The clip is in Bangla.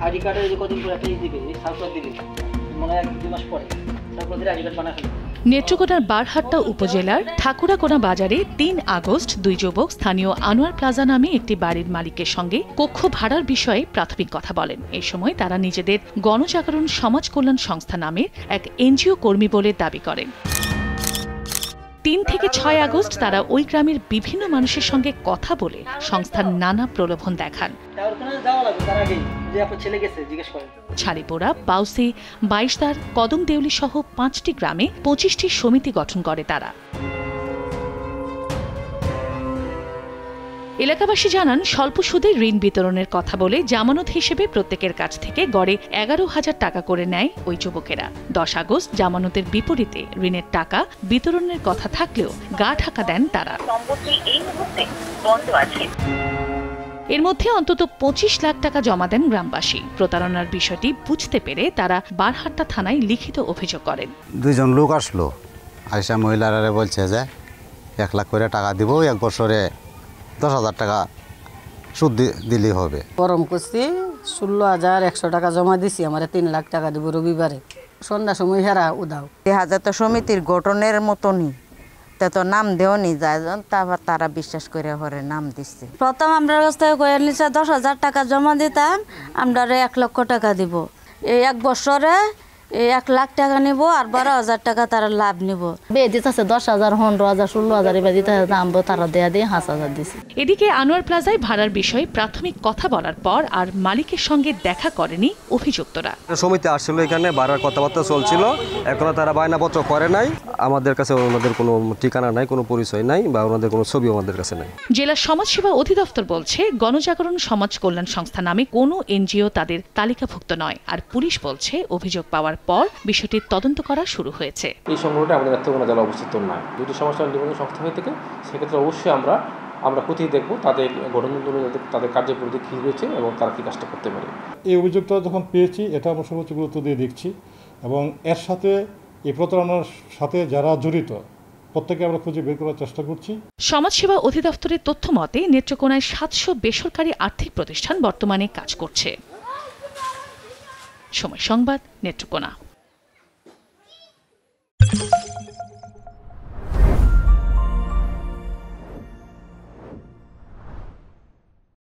আইডি কার্ডের যে কদিন পর একটা দিবে, সার্কুলার দিবে, মনে হয় 1-2 মাস পরে তারপর আইডি কার্ড বানায় ফেলবে। নেত্রকোনার বারহাট্টা উপজেলার ঠাকুরাকোনা বাজারে ৩ আগস্ট ২ যুবক স্থানীয় আনোয়ার প্লাজা নামে একটি বাড়ির মালিকের সঙ্গে কক্ষ ভাড়ার বিষয়ে প্রাথমিক কথা বলেন। এই সময় তারা নিজেদের গণজাগরণ সমাজ কল্যাণ সংস্থা নামের এক এনজিও কর্মী বলে দাবি করেন। ৩ থেকে ৬ আগস্ট তারা ওই গ্রামের বিভিন্ন মানুষের সঙ্গে কথা বলে সংস্থার নানা প্রলোভন দেখান। ছাড়িপোড়া, বাউসি, বাইশদার, কদম দেউলি সহ ৫টি গ্রামে ২৫টি সমিতি গঠন করে তারা। এলাকাবাসী জানান, স্বল্প সুদে ঋণ বিতরণের কথা বলে জামানত হিসেবে প্রত্যেকের কাছ থেকে গড়ে ১১,০০০ টাকা করে নেয় ওই যুবকেরা। ১০ আগস্ট জামানতের বিপরীতে ঋণের টাকা বিতরণের কথা থাকলেও গা ঢাকা দেন তারা। এর মধ্যে অন্তত ২৫ লাখ টাকা জমা দেন গ্রামবাসী। প্রতারণার বিষয়টি বুঝতে পেরে তারা বারহাট্টা থানায় লিখিত অভিযোগ করেন। ২জন লোক আসলো, আয়সা মহিলারা বলছে যে ১ লাখ করে টাকা দিব, ১ বছরে ১০,০০০ টাকা সুদ দিলেই হবে। গরম করছি, ১৬,১০০ টাকা জমা দিছি, আমার ৩ লাখ টাকা দিব রবিবারে। সন্ধ্যার সময় হেরা উদাও। ২০০০ তো সমিতির গঠনের মতনই, তা তো নাম দেওয়ানি যায়, তারপর তারা বিশ্বাস করে হরে নাম দিচ্ছে। প্রথম আমরা কাছ থেকে কয়ে নিচ্ছে ১০,০০০ টাকা জমা দিতাম, আমরা ১ লক্ষ টাকা দিব। এই ১ বছরে ১ লাখ টাকা নিব আর ১২,০০০ টাকা তারা লাভ নিব। বিয়ে দিতেছে 10,০০০, 15,০০০, 16,০০০ এবার দিতে দাম তারা দেয়া দিয়ে ৫,০০০ দিচ্ছে। এদিকে আনোয়ার প্লাজায় ভাড়ার বিষয়ে প্রাথমিক কথা বলার পর আর মালিকের সঙ্গে দেখা করেনি অভিযুক্তরা। সমিতি আসছিল, এখানে ভাড়ার কথাবার্তা চলছিল, এখনো তারা বায়নাপত্র করে নাই। আমাদের কাছে ওনাদের কোনো ঠিকানা নাই, কোনো পরিচয় নাই, বা ওনাদের কোনো ছবি আমাদের কাছে নাই। জেলা সমাজসেবা অধিদপ্তর বলছে, গণজাগরণ সমাজ কল্যাণ সংস্থা নামে কোনো এনজিও তাদের তালিকাভুক্ত নয়। আর পুলিশ বলছে, অভিযোগ পাওয়ার পর বিষয়টির তদন্ত করা শুরু হয়েছে। এই সংগঠনটা আমাদের নেত্রকোনা জেলা অবস্থিত নয়, দুটি সমাজ কল্যাণ সংস্থা হয়ে থেকে, সেক্ষেত্রে অবশ্যই আমরা খতিয়ে দেখব তাদের গঠন, তাদের কার্যপরিধি কী রয়েছে এবং তারা কী কাজটা করতে পারে। এই অভিযোগটা যখন পেয়েছি, এটা আমরা সর্বোচ্চ গুরুত্ব দিয়ে দেখছি এবং এর সাথে এই প্রতারণার সাথে যারা জড়িত প্রত্যেকে আমরা খুঁজে বের করার চেষ্টা করছি। সমাজসেবা অধিদপ্তরের তথ্য মতে নেত্রকোনায় ৭০০ বেসরকারি আর্থিক প্রতিষ্ঠান বর্তমানে কাজ করছে। সময় সংবাদ, নেত্রকোনা।